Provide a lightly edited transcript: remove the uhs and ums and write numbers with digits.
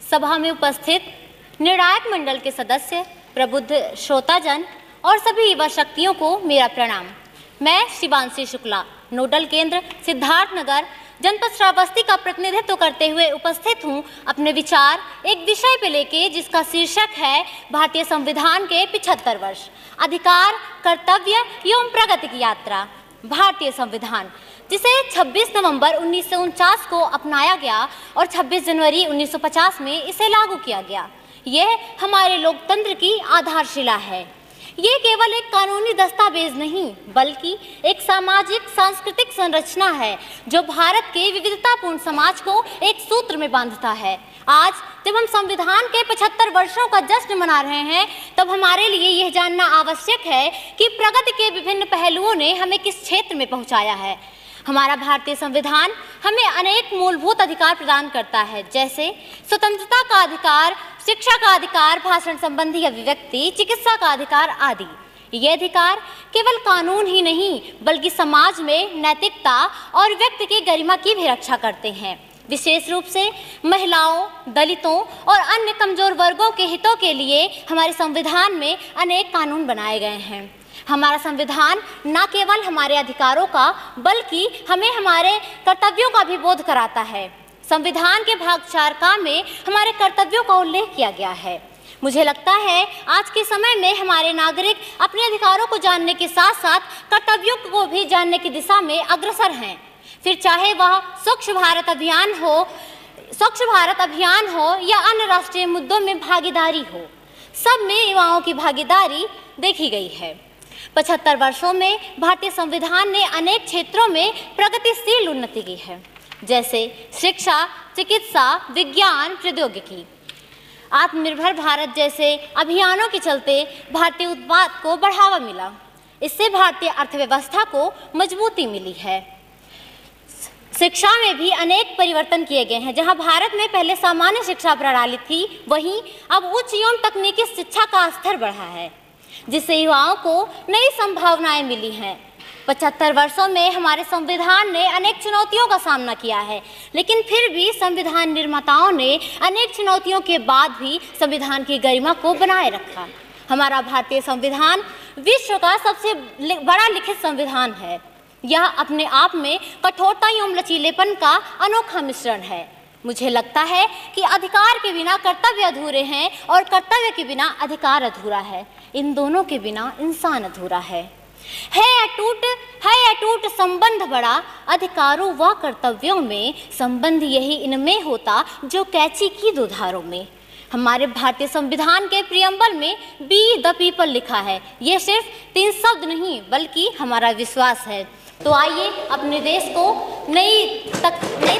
सभा में उपस्थित निर्णायक मंडल के सदस्य, प्रबुद्ध श्रोताजन और सभी युवा शक्तियों को मेरा प्रणाम। मैं शिवांशी शुक्ला, नोडल केंद्र सिद्धार्थनगर, जनपद श्रावस्ती का प्रतिनिधित्व करते हुए उपस्थित हूँ अपने विचार एक विषय पे लेके, जिसका शीर्षक है भारतीय संविधान के 75 वर्ष, अधिकार, कर्तव्य एवं प्रगति की यात्रा। भारतीय संविधान, जिसे 26 नवंबर 1949 को अपनाया गया और 26 जनवरी 1950 में इसे लागू किया गया। यह हमारे लोकतंत्र की आधारशिला है। ये केवल एक कानूनी दस्तावेज नहीं, बल्कि एक सामाजिक सांस्कृतिक संरचना है जो भारत के विविधतापूर्ण समाज को एक सूत्र में बांधता है। आज जब हम संविधान के 75 वर्षों का जश्न मना रहे हैं, तब हमारे लिए यह जानना आवश्यक है कि प्रगति के विभिन्न पहलुओं ने हमें किस क्षेत्र में पहुंचाया है। हमारा भारतीय संविधान हमें अनेक मूलभूत अधिकार प्रदान करता है, जैसे स्वतंत्रता का अधिकार, शिक्षा का अधिकार, भाषण संबंधी अभिव्यक्ति, चिकित्सा का अधिकार आदि। ये अधिकार केवल कानून ही नहीं, बल्कि समाज में नैतिकता और व्यक्ति की गरिमा की भी रक्षा करते हैं। विशेष रूप से महिलाओं, दलितों और अन्य कमजोर वर्गों के हितों के लिए हमारे संविधान में अनेक कानून बनाए गए हैं। हमारा संविधान न केवल हमारे अधिकारों का, बल्कि हमें हमारे कर्तव्यों का भी बोध कराता है। संविधान के भाग 4 में हमारे कर्तव्यों का उल्लेख किया गया है। मुझे लगता है आज के समय में हमारे नागरिक अपने अधिकारों को जानने के साथ साथ कर्तव्यों को भी जानने की दिशा में अग्रसर हैं। फिर चाहे वह स्वच्छ भारत अभियान हो या अन्य राष्ट्रीय मुद्दों में भागीदारी हो, सब में युवाओं की भागीदारी देखी गई है। 75 वर्षों में भारतीय संविधान ने अनेक क्षेत्रों में प्रगतिशील उन्नति की है, जैसे शिक्षा, चिकित्सा, विज्ञान, प्रौद्योगिकी। आत्मनिर्भर भारत जैसे अभियानों के चलते भारतीय उत्पाद को बढ़ावा मिला। इससे भारतीय अर्थव्यवस्था को मजबूती मिली है। शिक्षा में भी अनेक परिवर्तन किए गए हैं। जहां भारत में पहले सामान्य शिक्षा प्रणाली थी, वहीं अब उच्च एवं तकनीकी शिक्षा का स्तर बढ़ा है, जिससे युवाओं को नई संभावनाएं मिली हैं। 75 वर्षों में हमारे संविधान ने अनेक चुनौतियों का सामना किया है, लेकिन फिर भी संविधान निर्माताओं ने अनेक चुनौतियों के बाद भी संविधान की गरिमा को बनाए रखा। हमारा भारतीय संविधान विश्व का सबसे बड़ा लिखित संविधान है। यह अपने आप में कठोरता एवं लचीलेपन का अनोखा मिश्रण है। मुझे लगता है कि अधिकार के बिना कर्तव्य अधूरे हैं और कर्तव्य के बिना अधिकार अधूरा है। इन दोनों के बिना इंसान अधूरा है अटूट संबंध बड़ा, अधिकारों व कर्तव्यों में संबंध यही इनमें होता जो कैंची की 2 धारों में। हमारे भारतीय संविधान के प्रियम्बल में बी द पीपल लिखा है। ये सिर्फ 3 शब्द नहीं, बल्कि हमारा विश्वास है। तो आइए अपने देश को नई